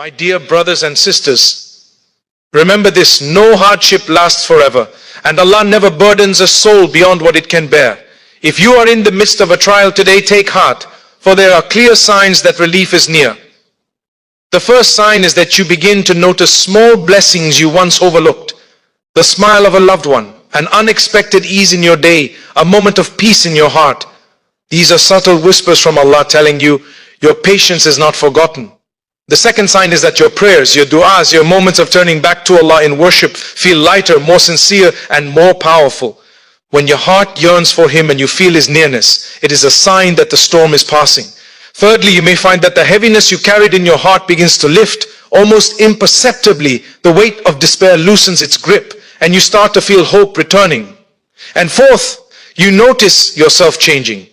My dear brothers and sisters, remember this: no hardship lasts forever, and Allah never burdens a soul beyond what it can bear. If you are in the midst of a trial today, take heart, for there are clear signs that relief is near. The first sign is that you begin to notice small blessings you once overlooked. The smile of a loved one, an unexpected ease in your day, a moment of peace in your heart. These are subtle whispers from Allah telling you your patience is not forgotten. The second sign is that your prayers, your du'as, your moments of turning back to Allah in worship feel lighter, more sincere, and more powerful. When your heart yearns for Him and you feel His nearness, it is a sign that the storm is passing. Thirdly, you may find that the heaviness you carried in your heart begins to lift. Almost imperceptibly, the weight of despair loosens its grip, and you start to feel hope returning. And fourth, you notice yourself changing.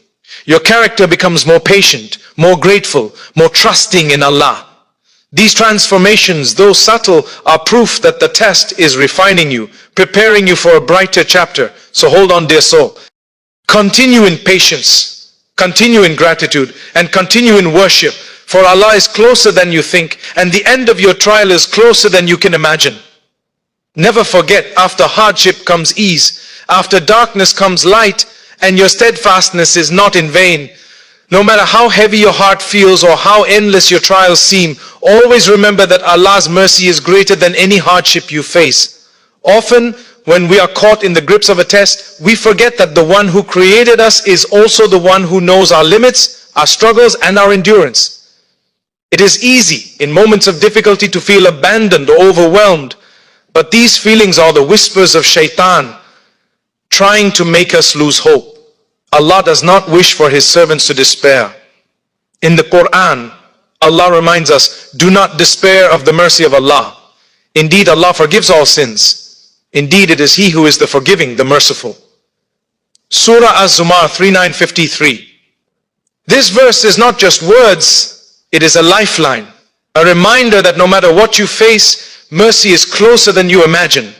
Your character becomes more patient, more grateful, more trusting in Allah. These transformations, though subtle, are proof that the test is refining you, preparing you for a brighter chapter. So hold on, dear soul. Continue in patience, continue in gratitude, and continue in worship. For Allah is closer than you think, and the end of your trial is closer than you can imagine. Never forget, after hardship comes ease, after darkness comes light, and your steadfastness is not in vain. No matter how heavy your heart feels or how endless your trials seem, always remember that Allah's mercy is greater than any hardship you face. Often, when we are caught in the grips of a test, we forget that the one who created us is also the one who knows our limits, our struggles, and our endurance. It is easy in moments of difficulty to feel abandoned or overwhelmed, but these feelings are the whispers of shaitan trying to make us lose hope. Allah does not wish for His servants to despair. In the Quran, Allah reminds us, do not despair of the mercy of Allah. Indeed, Allah forgives all sins. Indeed, it is He who is the forgiving, the merciful. Surah Az-Zumar 39:53. This verse is not just words, it is a lifeline, a reminder that no matter what you face, mercy is closer than you imagine.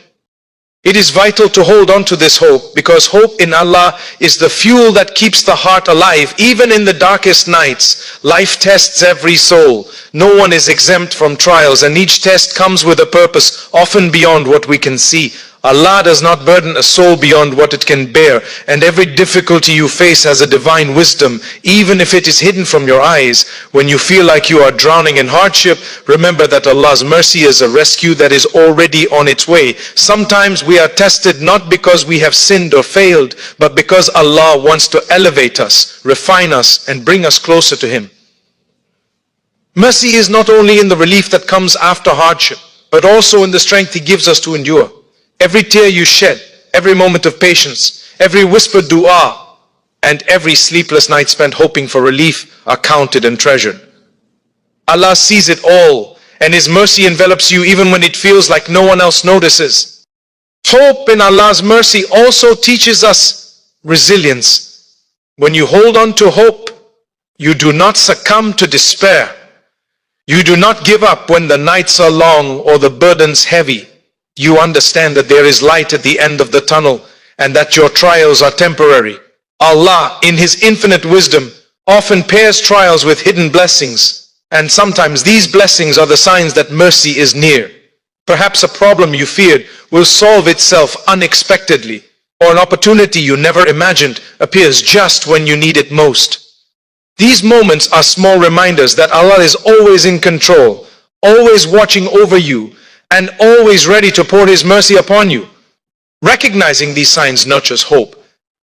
It is vital to hold on to this hope, because hope in Allah is the fuel that keeps the heart alive. Even in the darkest nights, life tests every soul. No one is exempt from trials, and each test comes with a purpose, often beyond what we can see. Allah does not burden a soul beyond what it can bear, and every difficulty you face has a divine wisdom, even if it is hidden from your eyes. When you feel like you are drowning in hardship, remember that Allah's mercy is a rescue that is already on its way. Sometimes we are tested not because we have sinned or failed, but because Allah wants to elevate us, refine us, and bring us closer to Him. Mercy is not only in the relief that comes after hardship, but also in the strength He gives us to endure. Every tear you shed, every moment of patience, every whispered dua, and every sleepless night spent hoping for relief are counted and treasured. Allah sees it all, and His mercy envelops you even when it feels like no one else notices. Hope in Allah's mercy also teaches us resilience. When you hold on to hope, you do not succumb to despair. You do not give up when the nights are long or the burdens heavy. You understand that there is light at the end of the tunnel and that your trials are temporary. Allah, in His infinite wisdom, often pairs trials with hidden blessings. And sometimes these blessings are the signs that mercy is near. Perhaps a problem you feared will solve itself unexpectedly, or an opportunity you never imagined appears just when you need it most. These moments are small reminders that Allah is always in control, always watching over you, and always ready to pour His mercy upon you. Recognizing these signs nurtures hope,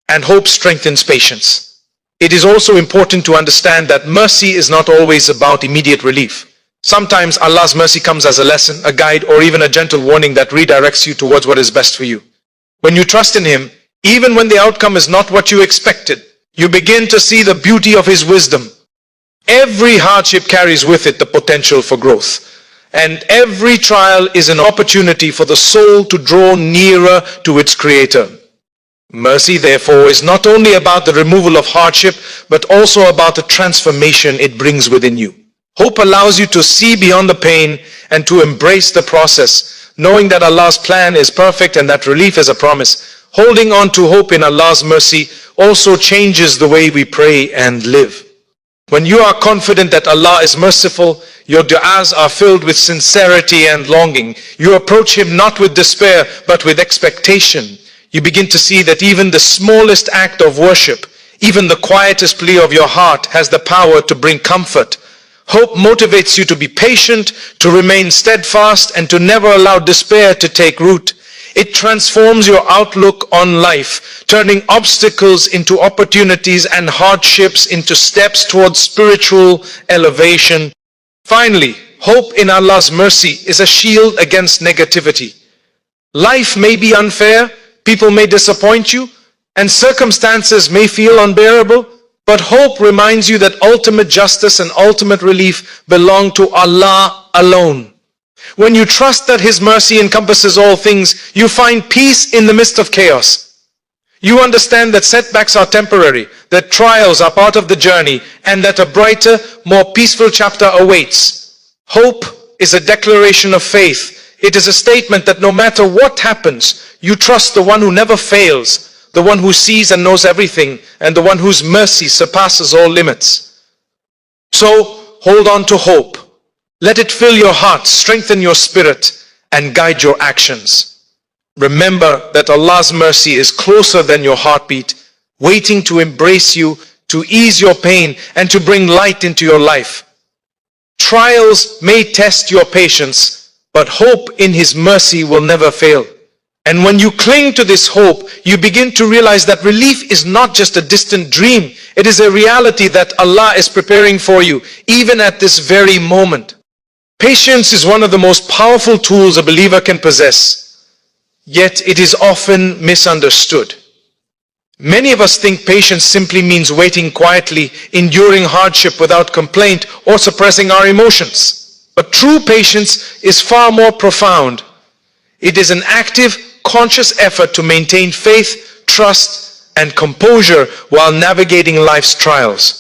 and hope strengthens patience. It is also important to understand that mercy is not always about immediate relief. Sometimes Allah's mercy comes as a lesson, a guide, or even a gentle warning that redirects you towards what is best for you. When you trust in Him, even when the outcome is not what you expected, you begin to see the beauty of His wisdom. Every hardship carries with it the potential for growth. And every trial is an opportunity for the soul to draw nearer to its Creator. Mercy, therefore, is not only about the removal of hardship, but also about the transformation it brings within you. Hope allows you to see beyond the pain and to embrace the process, knowing that Allah's plan is perfect and that relief is a promise. Holding on to hope in Allah's mercy also changes the way we pray and live. When you are confident that Allah is merciful, Your du'as are filled with sincerity and longing. You approach Him not with despair, but with expectation. You begin to see that even the smallest act of worship, even the quietest plea of your heart, has the power to bring comfort. Hope motivates you to be patient, to remain steadfast, and to never allow despair to take root. It transforms your outlook on life, turning obstacles into opportunities and hardships into steps towards spiritual elevation. Finally, hope in Allah's mercy is a shield against negativity. Life may be unfair, people may disappoint you, and circumstances may feel unbearable, but hope reminds you that ultimate justice and ultimate relief belong to Allah alone. When you trust that His mercy encompasses all things, you find peace in the midst of chaos. You understand that setbacks are temporary, that trials are part of the journey, and that a brighter, more peaceful chapter awaits. Hope is a declaration of faith. It is a statement that no matter what happens, you trust the one who never fails, the one who sees and knows everything, and the one whose mercy surpasses all limits. So, hold on to hope. Let it fill your heart, strengthen your spirit, and guide your actions. Remember that Allah's mercy is closer than your heartbeat, waiting to embrace you, to ease your pain, and to bring light into your life. Trials may test your patience, but hope in His mercy will never fail. And when you cling to this hope, you begin to realize that relief is not just a distant dream. It is a reality that Allah is preparing for you, even at this very moment. Patience is one of the most powerful tools a believer can possess, yet it is often misunderstood. Many of us think patience simply means waiting quietly, enduring hardship without complaint, or suppressing our emotions. But true patience is far more profound. It is an active, conscious effort to maintain faith, trust, and composure while navigating life's trials.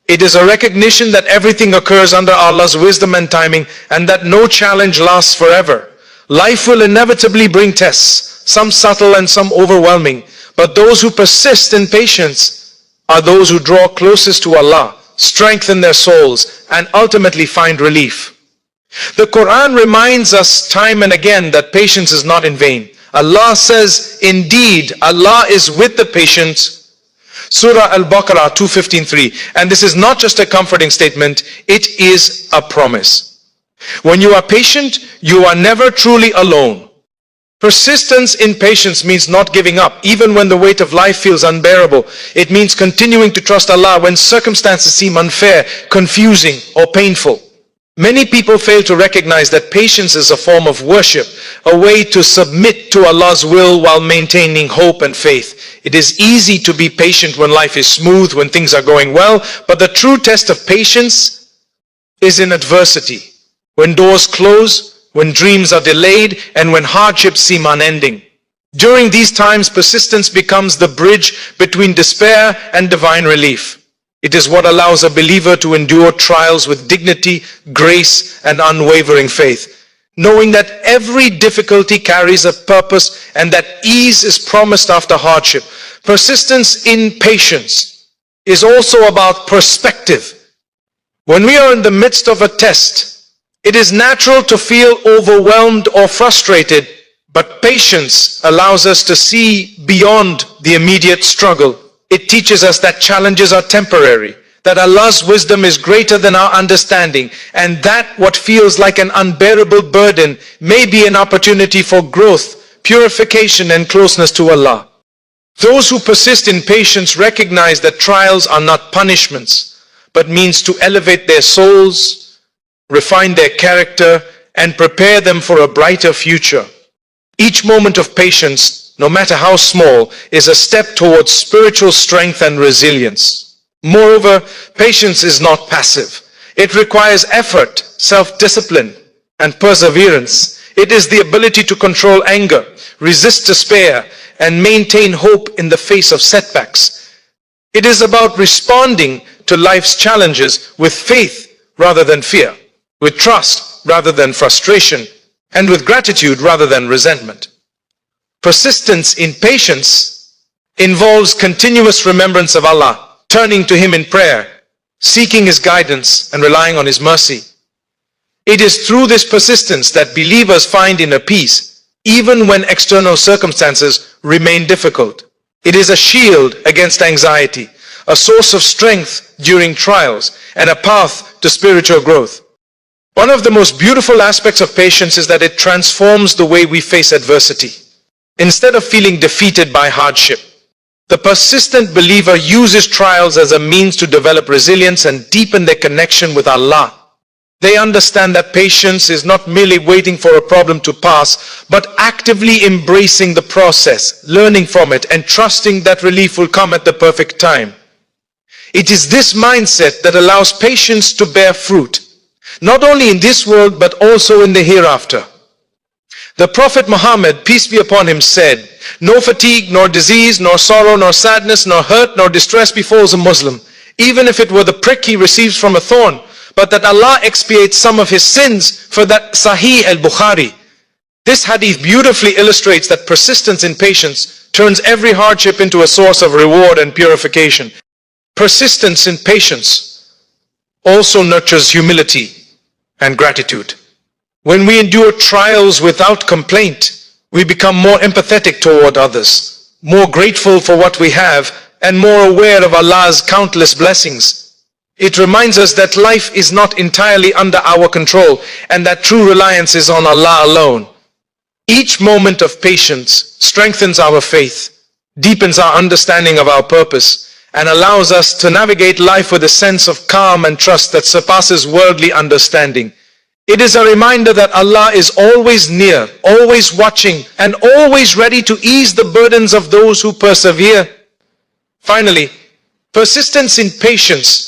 It is a recognition that everything occurs under Allah's wisdom and timing, and that no challenge lasts forever. Life will inevitably bring tests, some subtle and some overwhelming, but those who persist in patience are those who draw closest to Allah, strengthen their souls, and ultimately find relief. The Quran reminds us time and again that patience is not in vain. Allah says, indeed, Allah is with the patient. Surah Al-Baqarah 2:15-3. And this is not just a comforting statement, it is a promise. When you are patient, you are never truly alone. Persistence in patience means not giving up, even when the weight of life feels unbearable. It means continuing to trust Allah when circumstances seem unfair, confusing, or painful. Many people fail to recognize that patience is a form of worship, a way to submit to Allah's will while maintaining hope and faith. It is easy to be patient when life is smooth, when things are going well, but the true test of patience is in adversity. When doors close, when dreams are delayed, and when hardships seem unending. During these times, persistence becomes the bridge between despair and divine relief. It is what allows a believer to endure trials with dignity, grace, and unwavering faith, knowing that every difficulty carries a purpose and that ease is promised after hardship. Persistence in patience is also about perspective. When we are in the midst of a test, it is natural to feel overwhelmed or frustrated, but patience allows us to see beyond the immediate struggle. It teaches us that challenges are temporary, that Allah's wisdom is greater than our understanding, and that what feels like an unbearable burden may be an opportunity for growth, purification, and closeness to Allah. Those who persist in patience recognize that trials are not punishments, but means to elevate their souls, refine their character, and prepare them for a brighter future. Each moment of patience, no matter how small, is a step towards spiritual strength and resilience. Moreover, patience is not passive. It requires effort, self-discipline, and perseverance. It is the ability to control anger, resist despair, and maintain hope in the face of setbacks. It is about responding to life's challenges with faith rather than fear, with trust rather than frustration, and with gratitude rather than resentment. Persistence in patience involves continuous remembrance of Allah, turning to Him in prayer, seeking His guidance and relying on His mercy. It is through this persistence that believers find inner peace, even when external circumstances remain difficult. It is a shield against anxiety, a source of strength during trials, and a path to spiritual growth. One of the most beautiful aspects of patience is that it transforms the way we face adversity. Instead of feeling defeated by hardship, the persistent believer uses trials as a means to develop resilience and deepen their connection with Allah. They understand that patience is not merely waiting for a problem to pass, but actively embracing the process, learning from it, and trusting that relief will come at the perfect time. It is this mindset that allows patience to bear fruit, not only in this world but also in the hereafter. The Prophet Muhammad, peace be upon him, said, "No fatigue, nor disease, nor sorrow, nor sadness, nor hurt, nor distress befalls a Muslim, even if it were the prick he receives from a thorn, but that Allah expiates some of his sins." For that Sahih al-Bukhari. This hadith beautifully illustrates that persistence in patience turns every hardship into a source of reward and purification. Persistence in patience also nurtures humility and gratitude. When we endure trials without complaint, we become more empathetic toward others, more grateful for what we have, and more aware of Allah's countless blessings. It reminds us that life is not entirely under our control and that true reliance is on Allah alone. Each moment of patience strengthens our faith, deepens our understanding of our purpose, and allows us to navigate life with a sense of calm and trust that surpasses worldly understanding. It is a reminder that Allah is always near, always watching, and always ready to ease the burdens of those who persevere. Finally, persistence in patience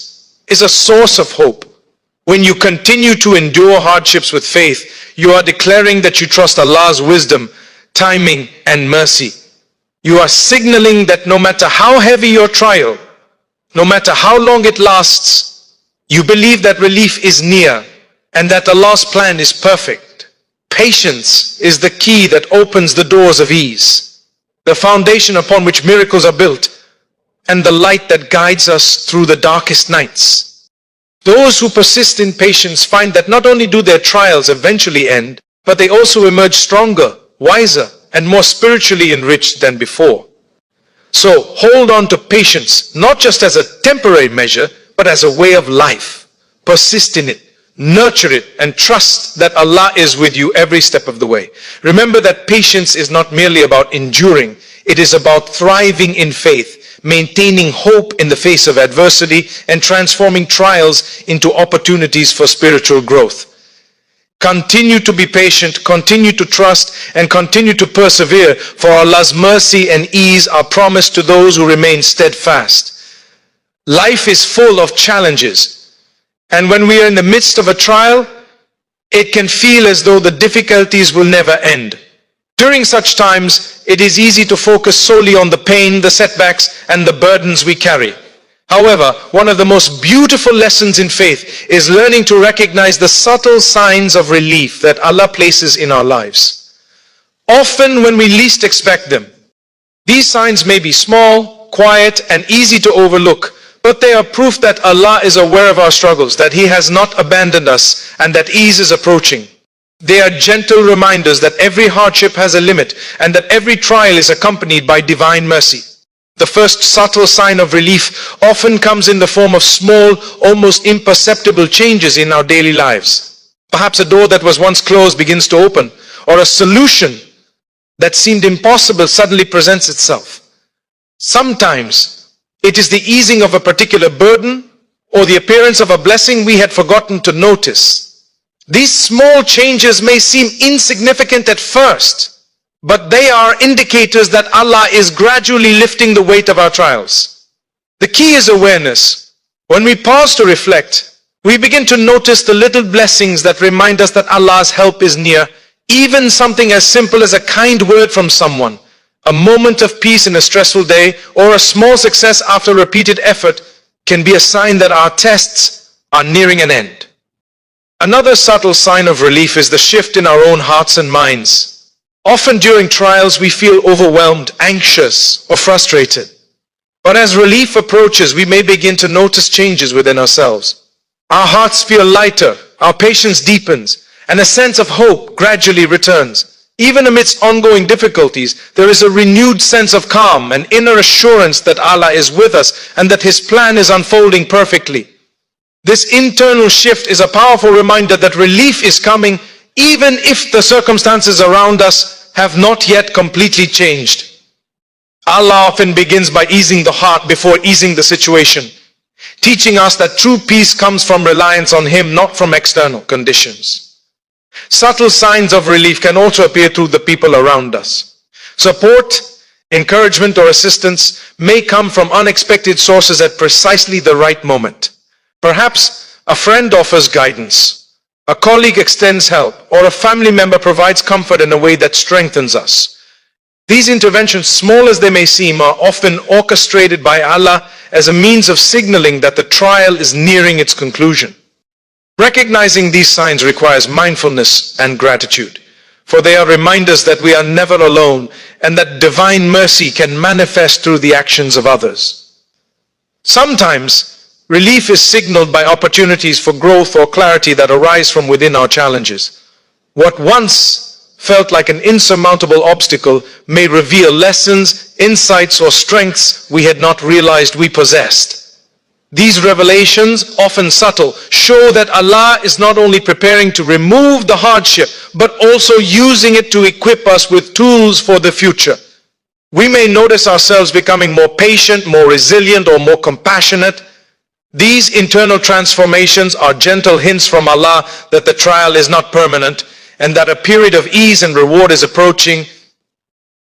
is a source of hope. When you continue to endure hardships with faith, you are declaring that you trust Allah's wisdom, timing, and mercy. You are signaling that no matter how heavy your trial, no matter how long it lasts, you believe that relief is near and that Allah's plan is perfect. Patience is the key that opens the doors of ease, the foundation upon which miracles are built, and the light that guides us through the darkest nights. Those who persist in patience find that not only do their trials eventually end, but they also emerge stronger, wiser, and more spiritually enriched than before. So hold on to patience, not just as a temporary measure, but as a way of life. Persist in it, nurture it, and trust that Allah is with you every step of the way. Remember that patience is not merely about enduring, it is about thriving in faith, maintaining hope in the face of adversity, and transforming trials into opportunities for spiritual growth. Continue to be patient, continue to trust, and continue to persevere, for Allah's mercy and ease are promised to those who remain steadfast. Life is full of challenges, and when we are in the midst of a trial, it can feel as though the difficulties will never end. During such times, it is easy to focus solely on the pain, the setbacks, and the burdens we carry. However, one of the most beautiful lessons in faith is learning to recognize the subtle signs of relief that Allah places in our lives, often when we least expect them. These signs may be small, quiet, and easy to overlook, but they are proof that Allah is aware of our struggles, that He has not abandoned us, and that ease is approaching. They are gentle reminders that every hardship has a limit, and that every trial is accompanied by divine mercy. The first subtle sign of relief often comes in the form of small, almost imperceptible changes in our daily lives. Perhaps a door that was once closed begins to open, or a solution that seemed impossible suddenly presents itself. Sometimes it is the easing of a particular burden or the appearance of a blessing we had forgotten to notice. These small changes may seem insignificant at first, but they are indicators that Allah is gradually lifting the weight of our trials. The key is awareness. When we pause to reflect, we begin to notice the little blessings that remind us that Allah's help is near. Even something as simple as a kind word from someone, a moment of peace in a stressful day, or a small success after repeated effort can be a sign that our tests are nearing an end. Another subtle sign of relief is the shift in our own hearts and minds. Often during trials we feel overwhelmed, anxious, or frustrated. But as relief approaches, we may begin to notice changes within ourselves. Our hearts feel lighter, Our patience deepens, and a sense of hope gradually returns. Even amidst ongoing difficulties, there is a renewed sense of calm and inner assurance that Allah is with us and that His plan is unfolding perfectly. This internal shift is a powerful reminder that relief is coming even if the circumstances around us have not yet completely changed. Allah often begins by easing the heart before easing the situation, teaching us that true peace comes from reliance on Him, not from external conditions. Subtle signs of relief can also appear through the people around us. Support, encouragement, or assistance may come from unexpected sources at precisely the right moment. Perhaps a friend offers guidance, a colleague extends help, or a family member provides comfort in a way that strengthens us. These interventions, small as they may seem, are often orchestrated by Allah as a means of signaling that the trial is nearing its conclusion. Recognizing these signs requires mindfulness and gratitude, for they are reminders that we are never alone and that divine mercy can manifest through the actions of others. Sometimes, relief is signaled by opportunities for growth or clarity that arise from within our challenges. What once felt like an insurmountable obstacle may reveal lessons, insights, or strengths we had not realized we possessed. These revelations, often subtle, show that Allah is not only preparing to remove the hardship, but also using it to equip us with tools for the future. We may notice ourselves becoming more patient, more resilient, or more compassionate. These internal transformations are gentle hints from Allah that the trial is not permanent and that a period of ease and reward is approaching.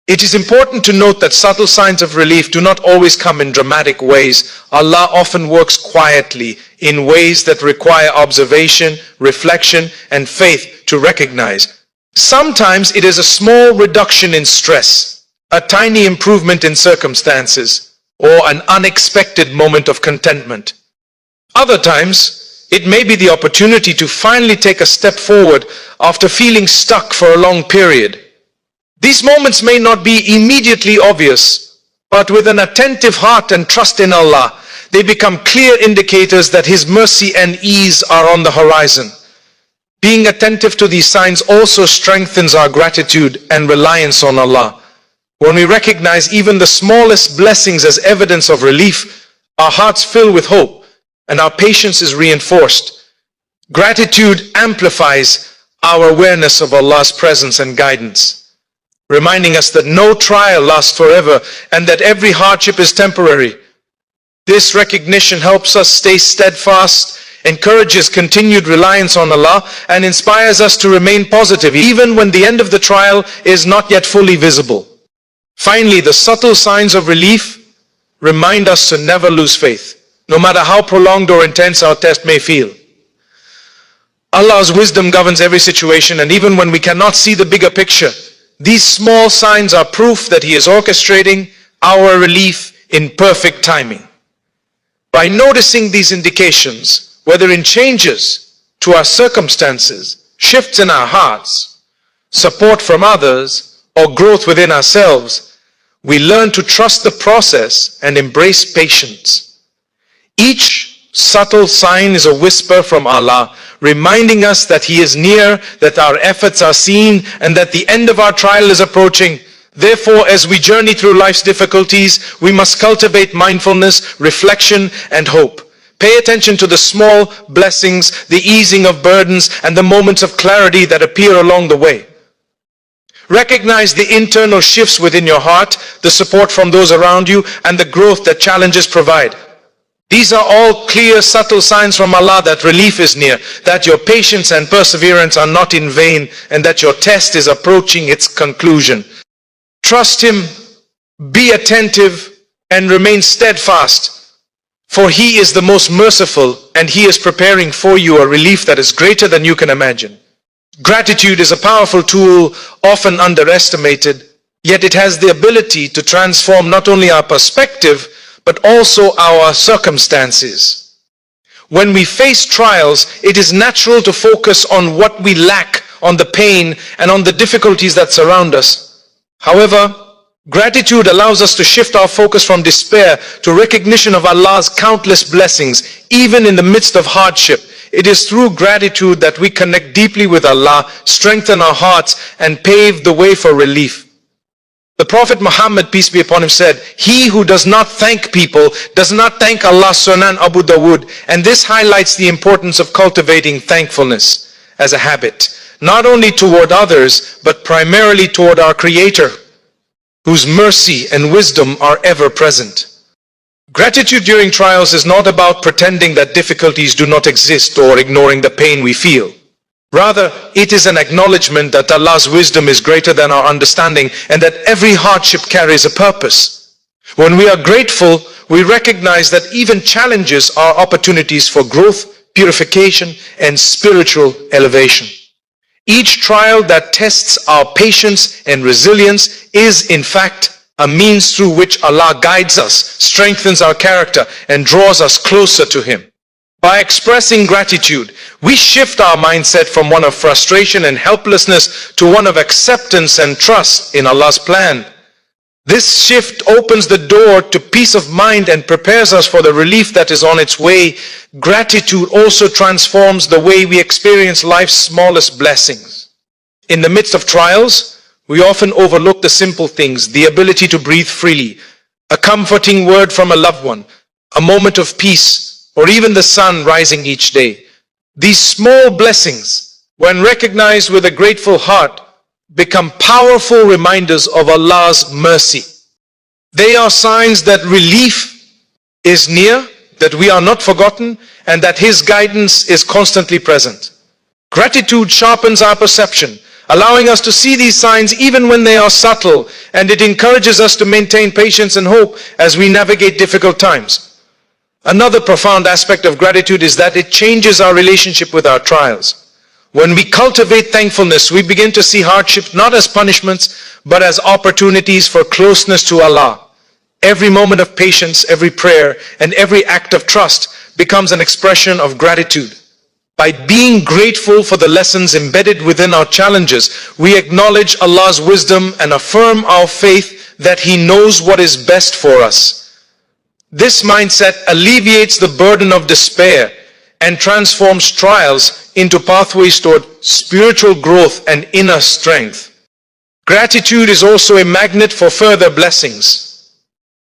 It is important to note that subtle signs of relief do not always come in dramatic ways. Allah often works quietly in ways that require observation, reflection, and faith to recognize. Sometimes it is a small reduction in stress, a tiny improvement in circumstances, or an unexpected moment of contentment. Other times, it may be the opportunity to finally take a step forward after feeling stuck for a long period. These moments may not be immediately obvious, but with an attentive heart and trust in Allah, they become clear indicators that His mercy and ease are on the horizon. Being attentive to these signs also strengthens our gratitude and reliance on Allah. When we recognize even the smallest blessings as evidence of relief, our hearts fill with hope and our patience is reinforced. Gratitude amplifies our awareness of Allah's presence and guidance, reminding us that no trial lasts forever and that every hardship is temporary. This recognition helps us stay steadfast, encourages continued reliance on Allah, and inspires us to remain positive even when the end of the trial is not yet fully visible. Finally, the subtle signs of relief remind us to never lose faith, no matter how prolonged or intense our test may feel. Allah's wisdom governs every situation, and even when we cannot see the bigger picture, these small signs are proof that He is orchestrating our relief in perfect timing. By noticing these indications, whether in changes to our circumstances, shifts in our hearts, support from others, or growth within ourselves, we learn to trust the process and embrace patience. Each subtle sign is a whisper from Allah, reminding us that He is near, that our efforts are seen, and that the end of our trial is approaching. Therefore, as we journey through life's difficulties, we must cultivate mindfulness, reflection, and hope. Pay attention to the small blessings, the easing of burdens, and the moments of clarity that appear along the way. Recognize the internal shifts within your heart, the support from those around you, and the growth that challenges provide. These are all clear, subtle signs from Allah that relief is near, that your patience and perseverance are not in vain, and that your test is approaching its conclusion. Trust Him, be attentive, and remain steadfast, for He is the most merciful, and He is preparing for you a relief that is greater than you can imagine. Gratitude is a powerful tool, often underestimated, yet it has the ability to transform not only our perspective, but also our circumstances. When we face trials, it is natural to focus on what we lack, on the pain, and on the difficulties that surround us. However, gratitude allows us to shift our focus from despair to recognition of Allah's countless blessings, even in the midst of hardship. It is through gratitude that we connect deeply with Allah, strengthen our hearts, and pave the way for relief. The Prophet Muhammad, peace be upon him, said, "He who does not thank people does not thank Allah." Sunan Abu Dawood. And this highlights the importance of cultivating thankfulness as a habit, not only toward others, but primarily toward our Creator, whose mercy and wisdom are ever present. Gratitude during trials is not about pretending that difficulties do not exist or ignoring the pain we feel. Rather, it is an acknowledgement that Allah's wisdom is greater than our understanding and that every hardship carries a purpose. When we are grateful, we recognize that even challenges are opportunities for growth, purification, and spiritual elevation. Each trial that tests our patience and resilience is, in fact, a means through which Allah guides us, strengthens our character, and draws us closer to Him. By expressing gratitude, we shift our mindset from one of frustration and helplessness to one of acceptance and trust in Allah's plan. This shift opens the door to peace of mind and prepares us for the relief that is on its way. Gratitude also transforms the way we experience life's smallest blessings. In the midst of trials, we often overlook the simple things: the ability to breathe freely, a comforting word from a loved one, a moment of peace, or even the sun rising each day. These small blessings, when recognized with a grateful heart, become powerful reminders of Allah's mercy. They are signs that relief is near, that we are not forgotten, and that His guidance is constantly present. Gratitude sharpens our perception, allowing us to see these signs even when they are subtle, and it encourages us to maintain patience and hope as we navigate difficult times. Another profound aspect of gratitude is that it changes our relationship with our trials. When we cultivate thankfulness, we begin to see hardships not as punishments, but as opportunities for closeness to Allah. Every moment of patience, every prayer, and every act of trust becomes an expression of gratitude. By being grateful for the lessons embedded within our challenges, we acknowledge Allah's wisdom and affirm our faith that He knows what is best for us. This mindset alleviates the burden of despair and transforms trials into pathways toward spiritual growth and inner strength. Gratitude is also a magnet for further blessings.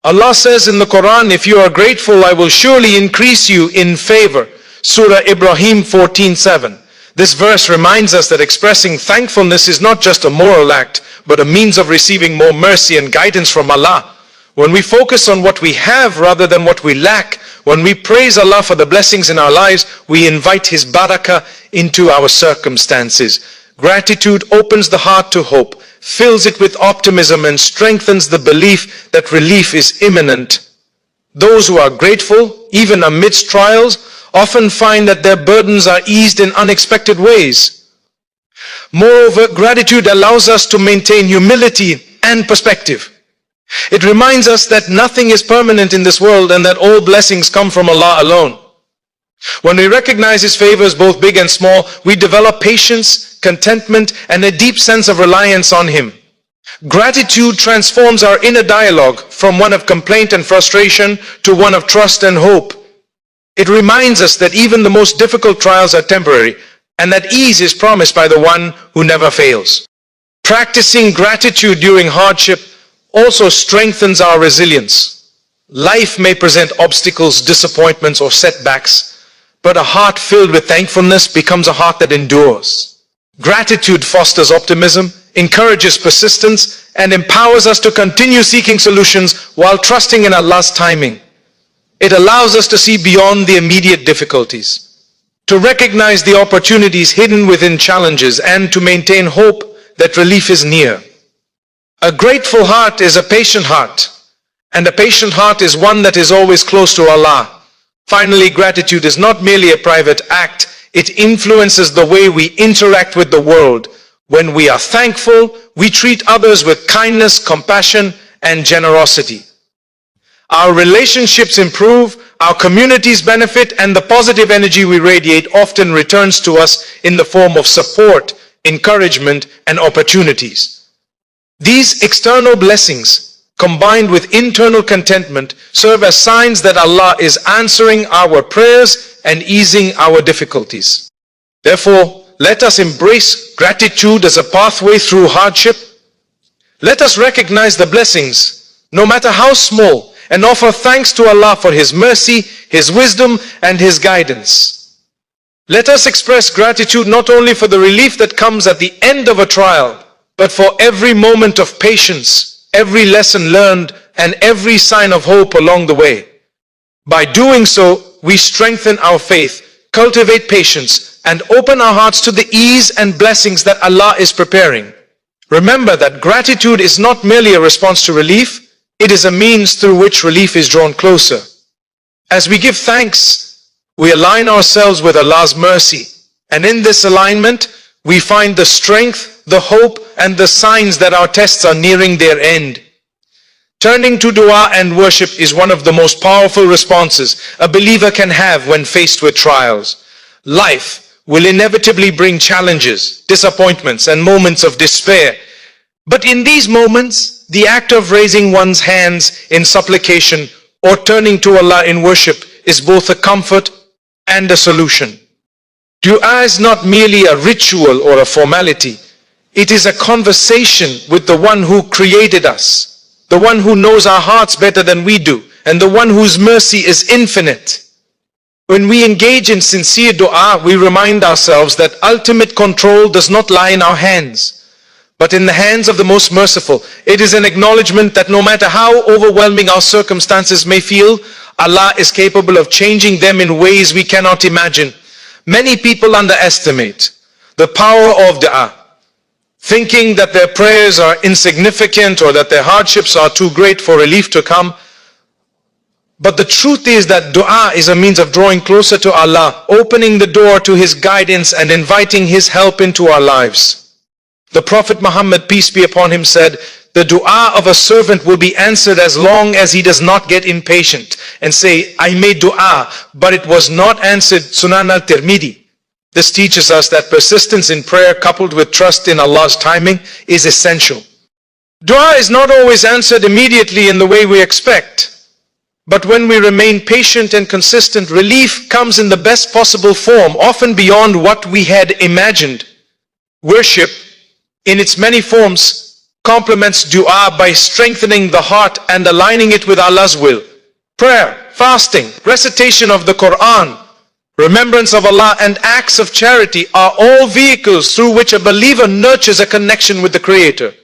Allah says in the Quran, "If you are grateful, I will surely increase you in favor." Surah Ibrahim 14:7. This verse reminds us that expressing thankfulness is not just a moral act, but a means of receiving more mercy and guidance from Allah. When we focus on what we have rather than what we lack, when we praise Allah for the blessings in our lives, we invite His barakah into our circumstances. Gratitude opens the heart to hope, fills it with optimism, and strengthens the belief that relief is imminent. Those who are grateful, even amidst trials, often find that their burdens are eased in unexpected ways. Moreover, gratitude allows us to maintain humility and perspective. It reminds us that nothing is permanent in this world and that all blessings come from Allah alone. When we recognize His favors, both big and small, we develop patience, contentment, and a deep sense of reliance on Him. Gratitude transforms our inner dialogue from one of complaint and frustration to one of trust and hope. It reminds us that even the most difficult trials are temporary, and that ease is promised by the one who never fails. Practicing gratitude during hardship also strengthens our resilience. Life may present obstacles, disappointments, or setbacks, but a heart filled with thankfulness becomes a heart that endures. Gratitude fosters optimism, encourages persistence, and empowers us to continue seeking solutions while trusting in Allah's timing. It allows us to see beyond the immediate difficulties, to recognize the opportunities hidden within challenges, and to maintain hope that relief is near. A grateful heart is a patient heart, and a patient heart is one that is always close to Allah. Finally, gratitude is not merely a private act, it influences the way we interact with the world. When we are thankful, we treat others with kindness, compassion, and generosity. Our relationships improve, our communities benefit, and the positive energy we radiate often returns to us in the form of support, encouragement, and opportunities. These external blessings combined with internal contentment, serve as signs that Allah is answering our prayers and easing our difficulties. Therefore, let us embrace gratitude as a pathway through hardship. Let us recognize the blessings, no matter how small, and offer thanks to Allah for His mercy, His wisdom, and His guidance. Let us express gratitude not only for the relief that comes at the end of a trial, but for every moment of patience, every lesson learned, and every sign of hope along the way. By doing so, we strengthen our faith, cultivate patience, and open our hearts to the ease and blessings that Allah is preparing. Remember that gratitude is not merely a response to relief, it is a means through which relief is drawn closer. As we give thanks, we align ourselves with Allah's mercy, and in this alignment, we find the strength, the hope, and the signs that our tests are nearing their end. Turning to dua and worship is one of the most powerful responses a believer can have when faced with trials. Life will inevitably bring challenges, disappointments, and moments of despair. But in these moments, the act of raising one's hands in supplication or turning to Allah in worship is both a comfort and a solution. Dua is not merely a ritual or a formality. It is a conversation with the one who created us, the one who knows our hearts better than we do, and the one whose mercy is infinite. When we engage in sincere dua, we remind ourselves that ultimate control does not lie in our hands, but in the hands of the most merciful. It is an acknowledgement that no matter how overwhelming our circumstances may feel, Allah is capable of changing them in ways we cannot imagine. Many people underestimate the power of dua, thinking that their prayers are insignificant or that their hardships are too great for relief to come. But the truth is that dua is a means of drawing closer to Allah, opening the door to His guidance and inviting His help into our lives. The Prophet Muhammad, peace be upon him, said, "The dua of a servant will be answered as long as he does not get impatient and say, 'I made dua, but it was not answered.'" Sunan al-Tirmidhi. This teaches us that persistence in prayer coupled with trust in Allah's timing is essential. Dua is not always answered immediately in the way we expect. But when we remain patient and consistent, relief comes in the best possible form, often beyond what we had imagined. Worship, in its many forms, complements dua by strengthening the heart and aligning it with Allah's will. Prayer, fasting, recitation of the Quran, remembrance of Allah, and acts of charity are all vehicles through which a believer nurtures a connection with the Creator.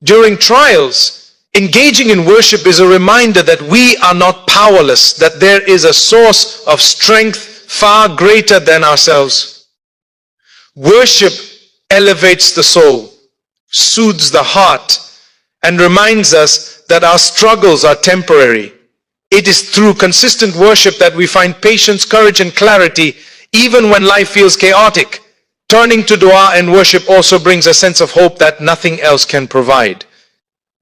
During trials, engaging in worship is a reminder that we are not powerless, that there is a source of strength far greater than ourselves. Worship elevates the soul, soothes the heart, and reminds us that our struggles are temporary. It is through consistent worship that we find patience, courage, and clarity, even when life feels chaotic. Turning to dua and worship also brings a sense of hope that nothing else can provide.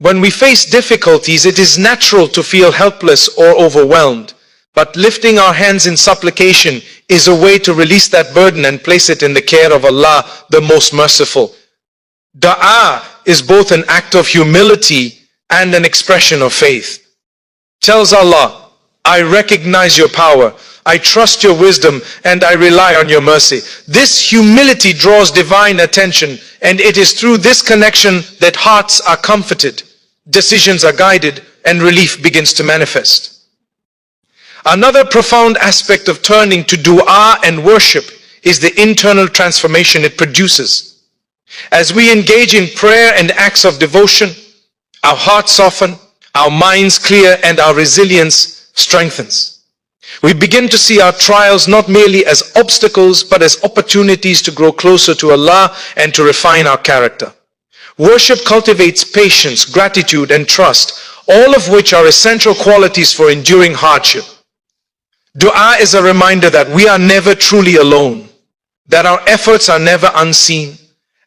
When we face difficulties, it is natural to feel helpless or overwhelmed. But lifting our hands in supplication is a way to release that burden and place it in the care of Allah, the most merciful. Dua is both an act of humility and an expression of faith. Tells Allah, "I recognize your power, I trust your wisdom, and I rely on your mercy." This humility draws divine attention, and it is through this connection that hearts are comforted, decisions are guided, and relief begins to manifest. Another profound aspect of turning to dua and worship is the internal transformation it produces. As we engage in prayer and acts of devotion, our hearts soften, our minds clear, and our resilience strengthens. We begin to see our trials not merely as obstacles, but as opportunities to grow closer to Allah and to refine our character. Worship cultivates patience, gratitude, and trust, all of which are essential qualities for enduring hardship. Dua is a reminder that we are never truly alone, that our efforts are never unseen,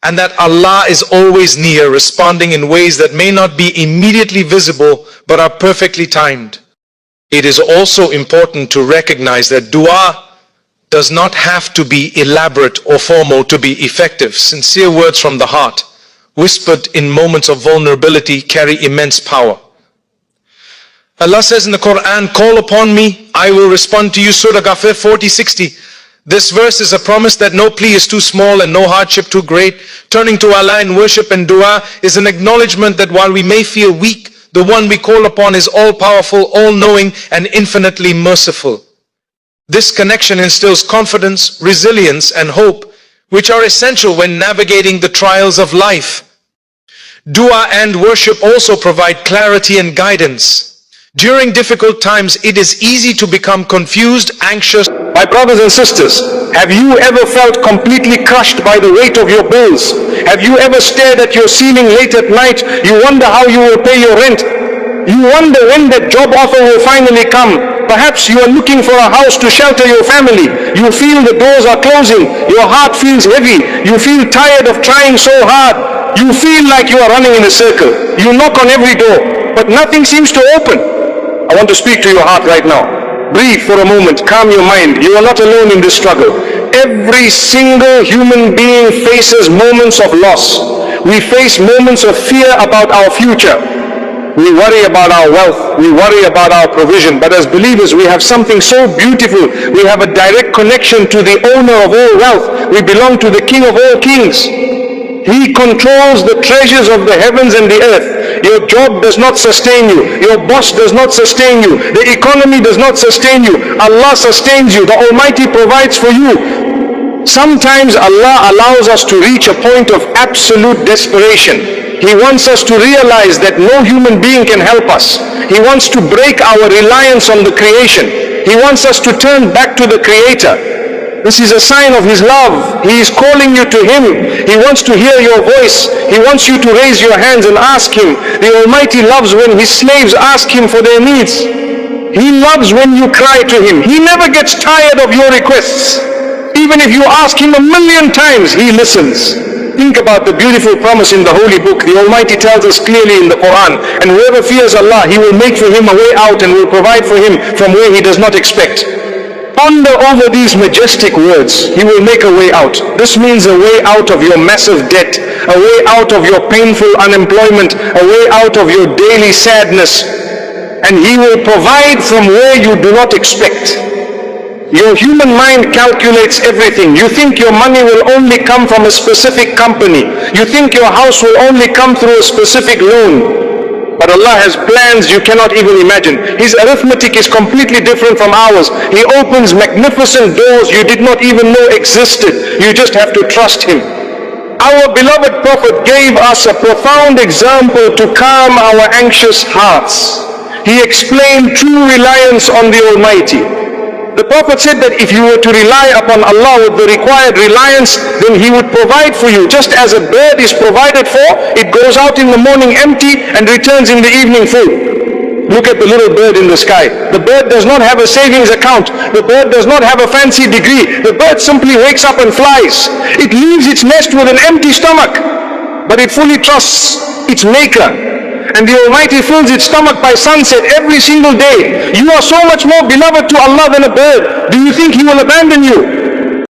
and that Allah is always near, responding in ways that may not be immediately visible, but are perfectly timed. It is also important to recognize that dua does not have to be elaborate or formal to be effective. Sincere words from the heart, whispered in moments of vulnerability, carry immense power. Allah says in the Quran, call upon me, I will respond to you. Surah Ghafir 40:60. This verse is a promise that no plea is too small and no hardship too great. Turning to Allah in worship and dua is an acknowledgement that while we may feel weak, the one we call upon is all-powerful, all-knowing, and infinitely merciful. This connection instills confidence, resilience, and hope, which are essential when navigating the trials of life. Dua and worship also provide clarity and guidance. During difficult times, it is easy to become confused, anxious. My brothers and sisters, have you ever felt completely crushed by the weight of your bills? Have you ever stared at your ceiling late at night? You wonder how you will pay your rent. You wonder when that job offer will finally come. Perhaps you are looking for a house to shelter your family. You feel the doors are closing. Your heart feels heavy. You feel tired of trying so hard. You feel like you are running in a circle. You knock on every door, but nothing seems to open. I want to speak to your heart right now. Breathe for a moment, calm your mind. You are not alone in this struggle. Every single human being faces moments of loss. We face moments of fear about our future. We worry about our wealth. We worry about our provision. But as believers, we have something so beautiful. We have a direct connection to the owner of all wealth. We belong to the King of all kings. He controls the treasures of the heavens and the earth. Your job does not sustain you. Your boss does not sustain you. The economy does not sustain you. Allah sustains you. The Almighty provides for you. Sometimes Allah allows us to reach a point of absolute desperation. He wants us to realize that no human being can help us. He wants to break our reliance on the creation. He wants us to turn back to the Creator. This is a sign of His love. He is calling you to Him. He wants to hear your voice. He wants you to raise your hands and ask Him. The Almighty loves when His slaves ask Him for their needs. He loves when you cry to Him. He never gets tired of your requests. Even if you ask Him 1,000,000 times, He listens. Think about the beautiful promise in the Holy Book. The Almighty tells us clearly in the Quran, and whoever fears Allah, He will make for him a way out and will provide for him from where he does not expect. Ponder over these majestic words. He will make a way out. This means a way out of your massive debt, a way out of your painful unemployment, a way out of your daily sadness. And He will provide from where you do not expect. Your human mind calculates everything. You think your money will only come from a specific company. You think your house will only come through a specific loan. But Allah has plans you cannot even imagine. His arithmetic is completely different from ours. He opens magnificent doors you did not even know existed. You just have to trust Him. Our beloved Prophet gave us a profound example to calm our anxious hearts. He explained true reliance on the Almighty. The Prophet said that if you were to rely upon Allah with the required reliance, then He would provide for you. Just as a bird is provided for, it goes out in the morning empty and returns in the evening full. Look at the little bird in the sky. The bird does not have a savings account. The bird does not have a fancy degree. The bird simply wakes up and flies. It leaves its nest with an empty stomach, but it fully trusts its Maker. And the Almighty fills its stomach by sunset every single day. You are so much more beloved to Allah than a bird. Do you think He will abandon you?